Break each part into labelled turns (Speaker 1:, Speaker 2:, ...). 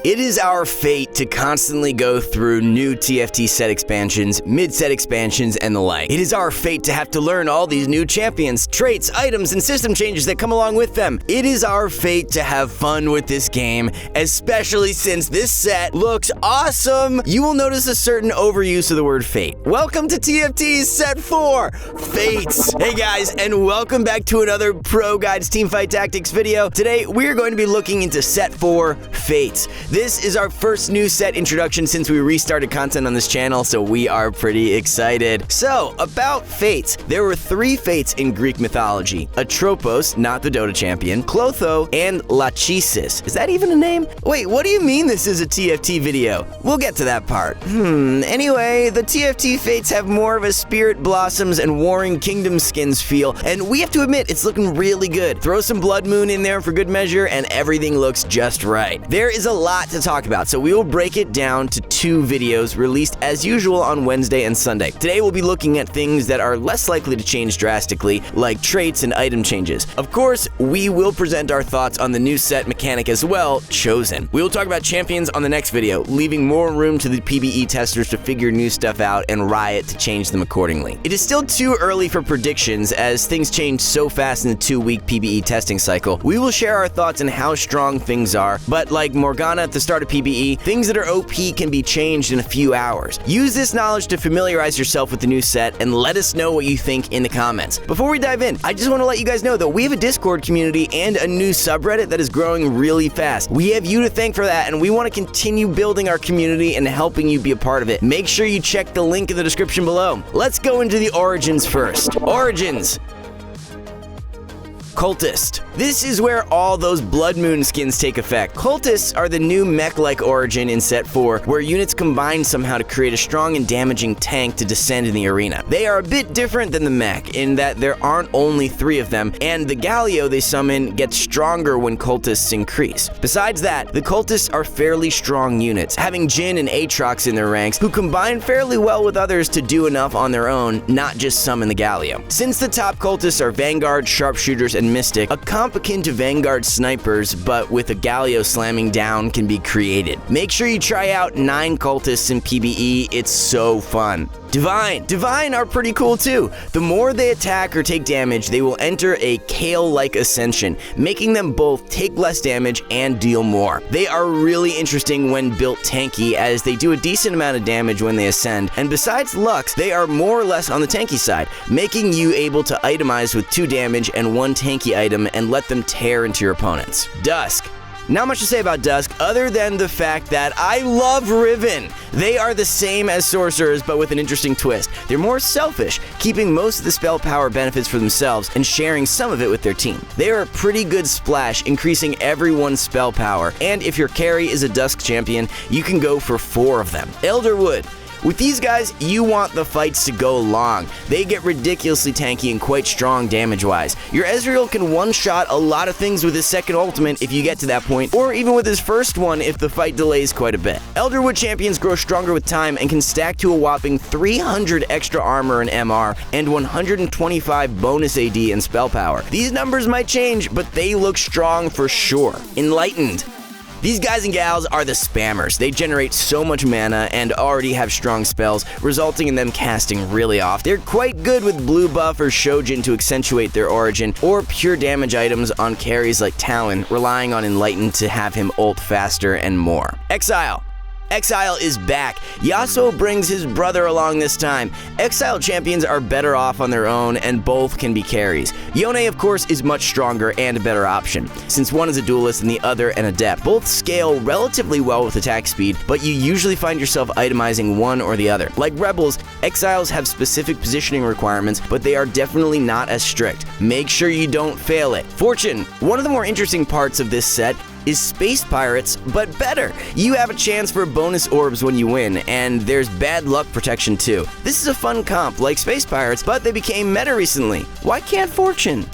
Speaker 1: It is our fate to constantly go through new TFT set expansions, mid-set expansions, and the like. It is our fate to have to learn all these new champions, traits, items, and system changes that come along with them. It is our fate to have fun with this game, especially since this set looks awesome. You will notice a certain overuse of the word fate. Welcome to TFT's Set 4, Fates. Hey guys, and welcome back to another ProGuides Teamfight Tactics video. Today, we're going to be looking into Set 4, Fates. This is our first new set introduction since we restarted content on this channel, so we are pretty excited. So, about Fates. There were 3 Fates in Greek mythology. Atropos, not the Dota champion, Clotho, and Lachesis. Is that even a name? Wait, what do you mean this is a TFT video? We'll get to that part. Anyway, the TFT Fates have more of a Spirit Blossoms and Warring Kingdom skins feel, and we have to admit, it's looking really good. Throw some Blood Moon in there for good measure, and everything looks just right. There is a lot to talk about, so we will break it down to 2 videos released as usual on Wednesday and Sunday. Today we'll be looking at things that are less likely to change drastically, like traits and item changes. Of course, we will present our thoughts on the new set mechanic as well, Chosen. We will talk about champions on the next video, leaving more room to the PBE testers to figure new stuff out and Riot to change them accordingly. It is still too early for predictions as things change so fast in the 2-week PBE testing cycle. We will share our thoughts on how strong things are, but like Morgana at the start of PBE, things that are OP can be changed in a few hours. Use this knowledge to familiarize yourself with the new set and let us know what you think in the comments. Before we dive in, I just want to let you guys know that we have a Discord community and a new subreddit that is growing really fast. We have you to thank for that, and we want to continue building our community and helping you be a part of it. Make sure you check the link in the description below. Let's go into the origins first. Origins. Cultist. This is where all those Blood Moon skins take effect. Cultists are the new mech-like origin in Set 4, where units combine somehow to create a strong and damaging tank to descend in the arena. They are a bit different than the mech in that there aren't only 3 of them, and the Galio they summon gets stronger when cultists increase. Besides that, the cultists are fairly strong units, having Jhin and Aatrox in their ranks, who combine fairly well with others to do enough on their own, not just summon the Galio. Since the top cultists are Vanguard, Sharpshooters, and Mystic, a comp akin to Vanguard snipers, but with a Galio slamming down can be created. Make sure you try out 9 cultists in PBE, it's so fun. Divine. Divine are pretty cool too. The more they attack or take damage, they will enter a Kale-like ascension, making them both take less damage and deal more. They are really interesting when built tanky, as they do a decent amount of damage when they ascend, and besides Lux, they are more or less on the tanky side, making you able to itemize with 2 damage and 1 tanky item and let them tear into your opponents. Dusk. Not much to say about Dusk other than the fact that I love Riven. They are the same as sorcerers but with an interesting twist. They're more selfish, keeping most of the spell power benefits for themselves and sharing some of it with their team. They are a pretty good splash, increasing everyone's spell power, and if your carry is a Dusk champion, you can go for 4 of them. Elderwood. With these guys, you want the fights to go long. They get ridiculously tanky and quite strong damage-wise. Your Ezreal can one-shot a lot of things with his second ultimate if you get to that point, or even with his first one if the fight delays quite a bit. Elderwood champions grow stronger with time and can stack to a whopping 300 extra armor and MR, and 125 bonus AD and spell power. These numbers might change, but they look strong for sure. Enlightened. These guys and gals are the spammers. They generate so much mana and already have strong spells, resulting in them casting really off. They're quite good with blue buff or Shojin to accentuate their origin, or pure damage items on carries like Talon, relying on Enlightened to have him ult faster and more. Exile. Exile is back. Yasuo brings his brother along this time. Exile champions are better off on their own, and both can be carries. Yone, of course, is much stronger and a better option, since one is a duelist and the other an adept. Both scale relatively well with attack speed, but you usually find yourself itemizing one or the other. Like Rebels, Exiles have specific positioning requirements, but they are definitely not as strict. Make sure you don't fail it. Fortune. One of the more interesting parts of this set is Space Pirates, but better. You have a chance for bonus orbs when you win, and there's bad luck protection too. This is a fun comp like Space Pirates, but they became meta recently. Why can't Fortune?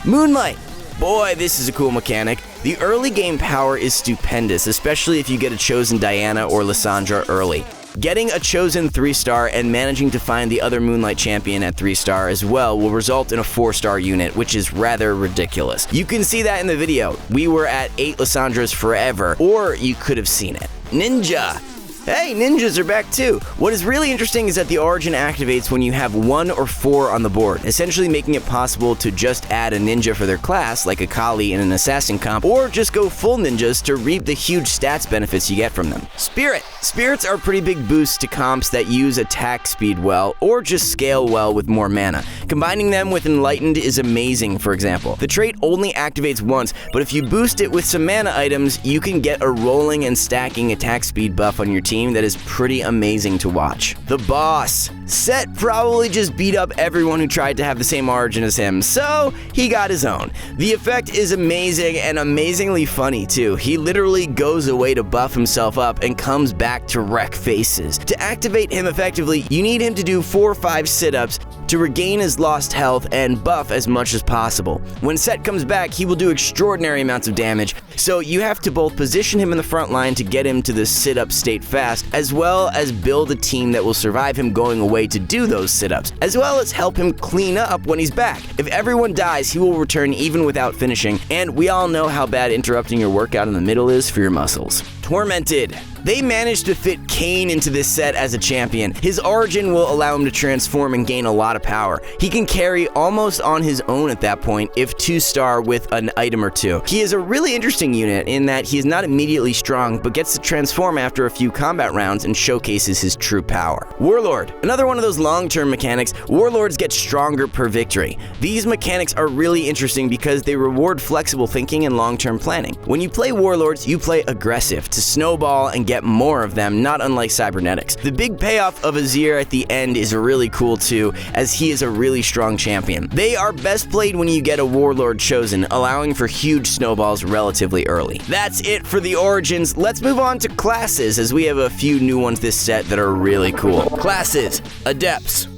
Speaker 1: Moonlight. Boy, this is a cool mechanic. The early game power is stupendous, especially if you get a Chosen Diana or Lissandra early. Getting a chosen 3-star and managing to find the other Moonlight champion at 3-star as well will result in a 4-star unit, which is rather ridiculous. You can see that in the video. We were at 8 Lissandras forever, or you could have seen it. Ninja! Hey, ninjas are back too! What is really interesting is that the origin activates when you have 1 or 4 on the board, essentially making it possible to just add a ninja for their class, like a Kali in an assassin comp, or just go full ninjas to reap the huge stats benefits you get from them. Spirit! Spirits are pretty big boosts to comps that use attack speed well, or just scale well with more mana. Combining them with Enlightened is amazing, for example. The trait only activates once, but if you boost it with some mana items, you can get a rolling and stacking attack speed buff on your team that is pretty amazing to watch. The boss. Set probably just beat up everyone who tried to have the same origin as him, so he got his own. The effect is amazing and amazingly funny too. He literally goes away to buff himself up and comes back to wreck faces. To activate him effectively, you need him to do 4 or 5 sit-ups to regain his lost health and buff as much as possible. When Set comes back, he will do extraordinary amounts of damage, so you have to both position him in the front line to get him to the sit-up state fast, as well as build a team that will survive him going away to do those sit-ups, as well as help him clean up when he's back. If everyone dies, he will return even without finishing, and we all know how bad interrupting your workout in the middle is for your muscles. Tormented. They managed to fit Kayn into this set as a champion. His origin will allow him to transform and gain a lot of power. He can carry almost on his own at that point if 2-star with an item or 2. He is a really interesting unit in that he is not immediately strong, but gets to transform after a few combat rounds and showcases his true power. Warlord. Another one of those long-term mechanics, Warlords get stronger per victory. These mechanics are really interesting because they reward flexible thinking and long-term planning. When you play Warlords, you play aggressive to snowball and get more of them, not unlike Cybernetics. The big payoff of Azir at the end is really cool too, as he is a really strong champion. They are best played when you get a Warlord chosen, allowing for huge snowballs relatively early. That's it for the origins. Let's move on to classes, as we have a few new ones this set that are really cool. Classes. Adepts.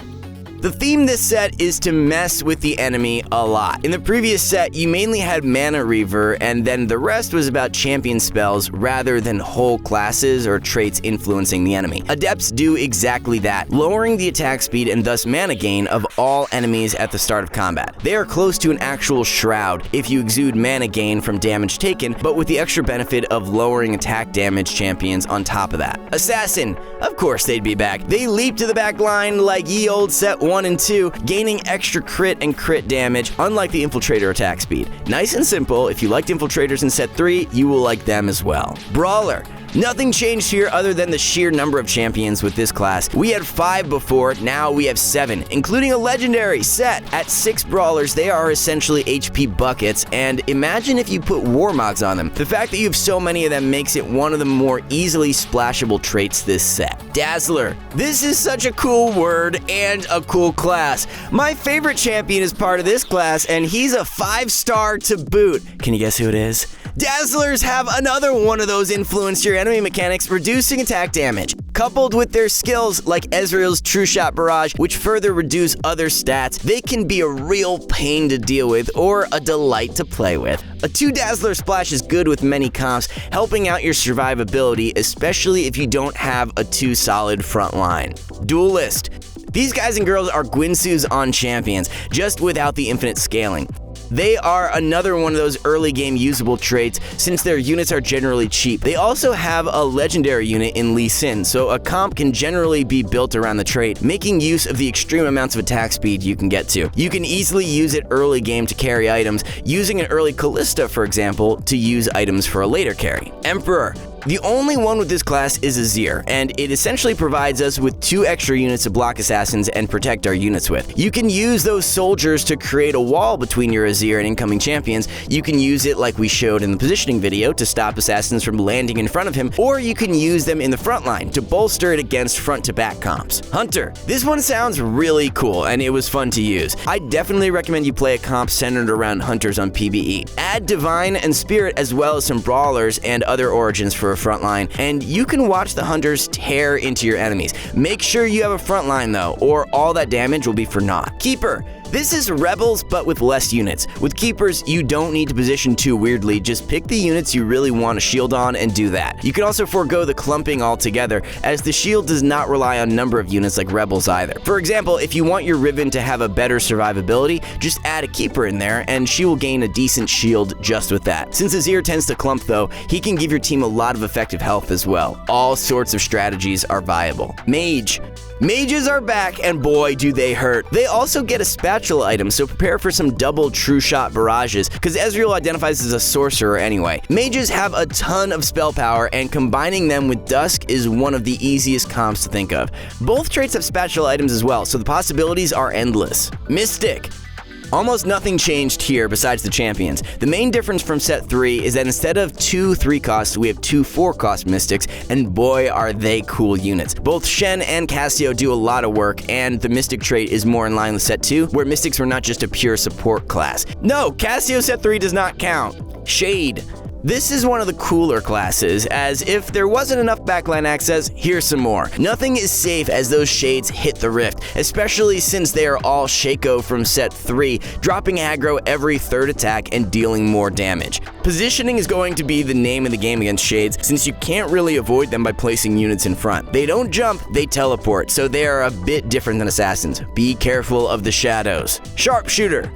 Speaker 1: The theme this set is to mess with the enemy a lot. In the previous set, you mainly had Mana Reaver, and then the rest was about champion spells rather than whole classes or traits influencing the enemy. Adepts do exactly that, lowering the attack speed and thus mana gain of all enemies at the start of combat. They are close to an actual shroud if you exude mana gain from damage taken, but with the extra benefit of lowering attack damage champions on top of that. Assassin. Of course they'd be back. They leap to the back line like ye old set 1 and 2, gaining extra crit and crit damage, unlike the Infiltrator attack speed. Nice and simple. If you liked Infiltrators in set 3, you will like them as well. Brawler. Nothing changed here other than the sheer number of champions with this class. We had 5 before, now we have 7, including a legendary set. At 6 brawlers, they are essentially HP buckets, and imagine if you put Warmogs on them. The fact that you have so many of them makes it one of the more easily splashable traits this set. Dazzler. This is such a cool word and a cool class. My favorite champion is part of this class, and he's a 5-star to boot. Can you guess who it is? Dazzlers have another one of those influence your enemy mechanics, reducing attack damage. Coupled with their skills like Ezreal's True Shot Barrage, which further reduce other stats, they can be a real pain to deal with or a delight to play with. A 2 Dazzler splash is good with many comps, helping out your survivability, especially if you don't have a too solid front line. Duelist. These guys and girls are Gwynsu's on champions, just without the infinite scaling. They are another one of those early game usable traits since their units are generally cheap. They also have a legendary unit in Lee Sin, so a comp can generally be built around the trait, making use of the extreme amounts of attack speed you can get to. You can easily use it early game to carry items, using an early Callista, for example, to use items for a later carry. Emperor. The only one with this class is Azir, and it essentially provides us with 2 extra units to block assassins and protect our units with. You can use those soldiers to create a wall between your Azir and incoming champions. You can use it like we showed in the positioning video to stop assassins from landing in front of him, or you can use them in the front line to bolster it against front-to-back comps. Hunter. This one sounds really cool, and it was fun to use. I definitely recommend you play a comp centered around Hunters on PvE. Add Divine and Spirit as well as some Brawlers and other origins for a front line, and you can watch the Hunters tear into your enemies. Make sure you have a front line though, or all that damage will be for naught. Keeper. This is Rebels, but with less units. With Keepers, you don't need to position too weirdly, just pick the units you really want to shield on and do that. You can also forego the clumping altogether, as the shield does not rely on number of units like Rebels either. For example, if you want your Riven to have a better survivability, just add a Keeper in there, and she will gain a decent shield just with that. Since Azir tends to clump though, he can give your team a lot of effective health as well. All sorts of strategies are viable. Mage. Mages are back, and boy do they hurt. They also get a spatula item, so prepare for some double true shot barrages, because Ezreal identifies as a sorcerer anyway. Mages have a ton of spell power, and combining them with Dusk is one of the easiest comps to think of. Both traits have spatula items as well, so the possibilities are endless. Mystic. Almost nothing changed here besides the champions. The main difference from set 3 is that instead of 2 3-costs, we have 2 4-cost Mystics, and boy are they cool units. Both Shen and Cassio do a lot of work, and the Mystic trait is more in line with set 2, where Mystics were not just a pure support class. No, Cassio set 3 does not count. Shade. This is one of the cooler classes, as if there wasn't enough backline access, here's some more. Nothing is safe as those shades hit the rift, especially since they are all Shaco from set 3, dropping aggro every 3rd attack and dealing more damage. Positioning is going to be the name of the game against shades, since you can't really avoid them by placing units in front. They don't jump, they teleport, so they are a bit different than assassins. Be careful of the shadows. Sharpshooter.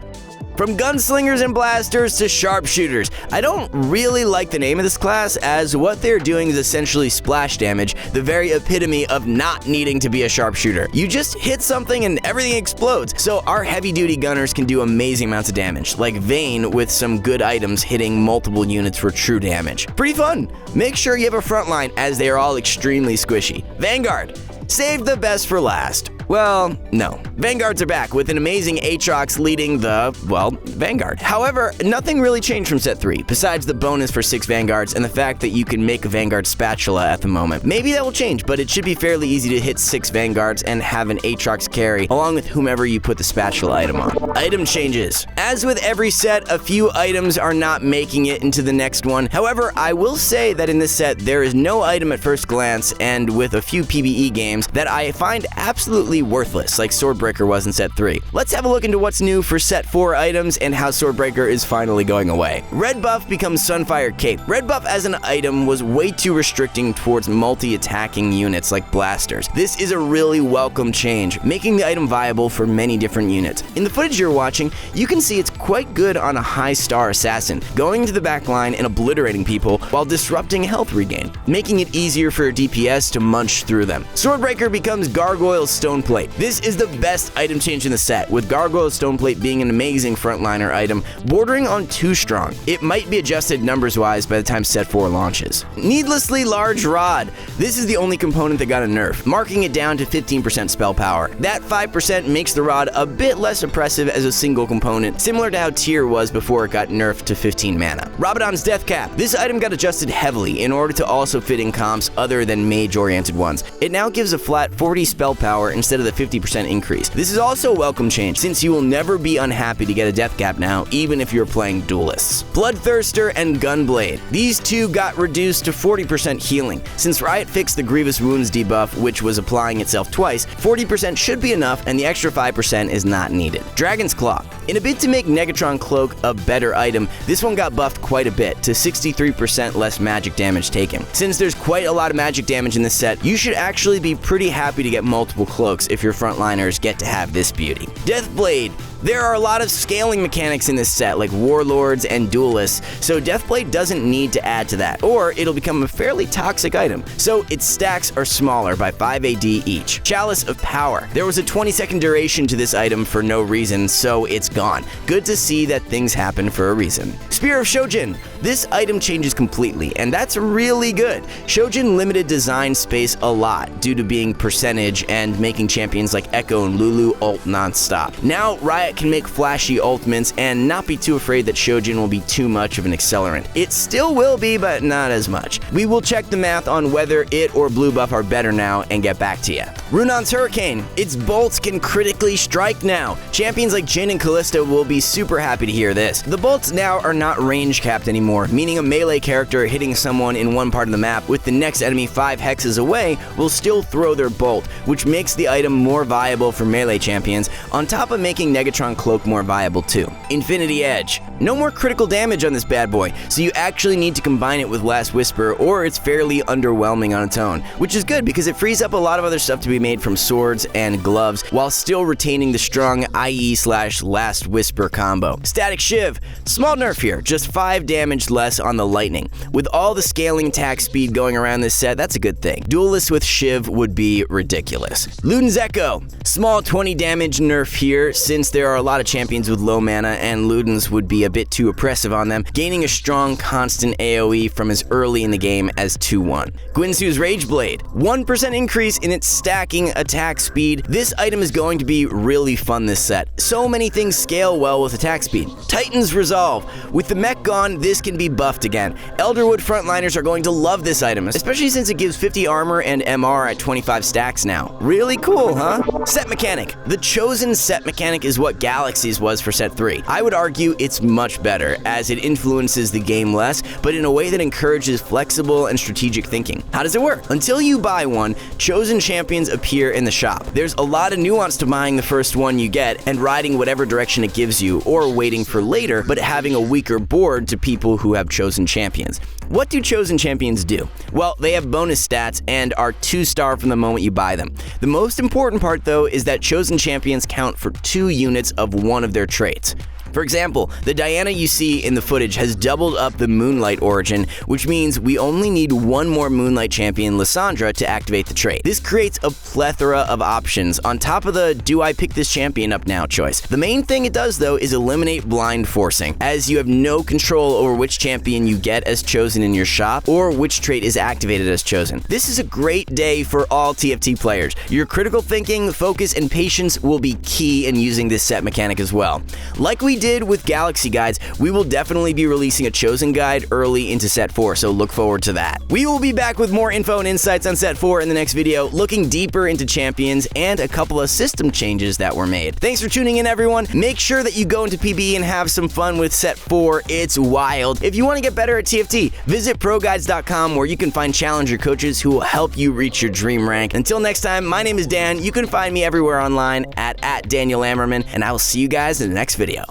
Speaker 1: From gunslingers and blasters to sharpshooters. I don't really like the name of this class, as what they're doing is essentially splash damage, the very epitome of not needing to be a sharpshooter. You just hit something and everything explodes, so our heavy-duty gunners can do amazing amounts of damage, like Vayne with some good items hitting multiple units for true damage. Pretty fun! Make sure you have a front line, as they are all extremely squishy. Vanguard. Save the best for last. Well, no. Vanguards are back with an amazing Aatrox leading the, well, Vanguard. However, nothing really changed from set 3, besides the bonus for 6 Vanguards and the fact that you can make a Vanguard spatula at the moment. Maybe that will change, but it should be fairly easy to hit 6 Vanguards and have an Aatrox carry, along with whomever you put the spatula item on. Item changes. As with every set, a few items are not making it into the next one. However, I will say that in this set, there is no item at first glance, and with a few PvE games, that I find absolutely worthless, like Swordbreaker was in set 3. Let's have a look into what's new for set 4 items and how Swordbreaker is finally going away. Red buff becomes Sunfire Cape. Red buff as an item was way too restricting towards multi-attacking units like blasters. This is a really welcome change, making the item viable for many different units. In the footage you're watching, you can see it's quite good on a high star assassin, going into the back line and obliterating people while disrupting health regain, making it easier for a DPS to munch through them. Swordbreaker becomes Gargoyle's Stoneplate. This is the best item change in the set, with Gargoyle's Stoneplate being an amazing frontliner item, bordering on too strong. It might be adjusted numbers-wise by the time set 4 launches. Needlessly Large Rod. This is the only component that got a nerf, marking it down to 15% spell power. That 5% makes the rod a bit less oppressive as a single component, similar to how Tyr was before it got nerfed to 15 mana. Rabadon's Death Cap. This item got adjusted heavily in order to also fit in comps other than mage-oriented ones. It now gives a flat 40 spell power instead of the 50% increase. This is also a welcome change, since you will never be unhappy to get a death cap now, even if you're playing duelists. Bloodthirster and Gunblade. These two got reduced to 40% healing. Since Riot fixed the Grievous Wounds debuff, which was applying itself twice, 40% should be enough, and the extra 5% is not needed. Dragon's Claw. In a bid to make Negatron Cloak a better item, this one got buffed quite a bit, to 63% less magic damage taken. Since there's quite a lot of magic damage in this set, you should actually be pretty happy to get multiple cloaks if your frontliners get to have this beauty. Deathblade. There are a lot of scaling mechanics in this set, like Warlords and Duelists, so Deathblade doesn't need to add to that, or it'll become a fairly toxic item, so its stacks are smaller by 5 AD each. Chalice of Power. There was a 20-second duration to this item for no reason, so it's gone. Good to see that things happen for a reason. Spear of Shojin. This item changes completely, and that's really good. Shojin limited design space a lot due to being percentage and making champions like Echo and Lulu ult non-stop. Now, Riot can make flashy ultimates and not be too afraid that Shojin will be too much of an accelerant. It still will be, but not as much. We will check the math on whether it or blue buff are better now and get back to you. Runon's Hurricane. Its bolts can critically strike now. Champions like Jhin and Kalista will be super happy to hear this. The bolts now are not range capped anymore, meaning a melee character hitting someone in one part of the map with the next enemy 5 hexes away will still throw their bolt, which makes the item more viable for melee champions, on top of making Negatron Megatron Cloak more viable too. Infinity Edge. No more critical damage on this bad boy, so you actually need to combine it with Last Whisper, or it's fairly underwhelming on its own, which is good because it frees up a lot of other stuff to be made from swords and gloves while still retaining the strong IE/Last Whisper combo. Static Shiv. Small nerf here, just 5 damage less on the lightning. With all the scaling attack speed going around this set, that's a good thing. Duelists with Shiv would be ridiculous. Luden's Echo. Small 20 damage nerf here, since there are a lot of champions with low mana and Luden's would be a bit too oppressive on them, gaining a strong constant AoE from as early in the game as 2-1. Guinsoo's Rageblade. 1% increase in its stacking attack speed. This item is going to be really fun this set. So many things scale well with attack speed. Titan's Resolve. With the mech gone, this can be buffed again. Elderwood frontliners are going to love this item, especially since it gives 50 armor and MR at 25 stacks now. Really cool, huh? Set mechanic. The chosen set mechanic is what Galaxies was for set 3. I would argue it's much better, as it influences the game less, but in a way that encourages flexible and strategic thinking. How does it work? Until you buy one, chosen champions appear in the shop. There's a lot of nuance to buying the first one you get and riding whatever direction it gives you, or waiting for later, but having a weaker board to people who have chosen champions. What do chosen champions do? Well, they have bonus stats and are 2-star from the moment you buy them. The most important part, though, is that chosen champions count for 2 units of one of their traits. For example, the Diana you see in the footage has doubled up the Moonlight origin, which means we only need one more Moonlight champion, Lissandra, to activate the trait. This creates a plethora of options on top of the do I pick this champion up now choice. The main thing it does, though, is eliminate blind forcing, as you have no control over which champion you get as chosen in your shop or which trait is activated as chosen. This is a great day for all TFT players. Your critical thinking, focus, and patience will be key in using this set mechanic as well. Like we did with Galaxy guides, we will definitely be releasing a chosen guide early into set 4, so look forward to that. We will be back with more info and insights on set 4 in the next video, looking deeper into champions and a couple of system changes that were made. Thanks for tuning in, everyone. Make sure that you go into PBE and have some fun with set 4. It's wild. If you want to get better at TFT, visit ProGuides.com, where you can find challenger coaches who will help you reach your dream rank. Until next time, my name is Dan. You can find me everywhere online at Daniel Ammerman, and I will see you guys in the next video.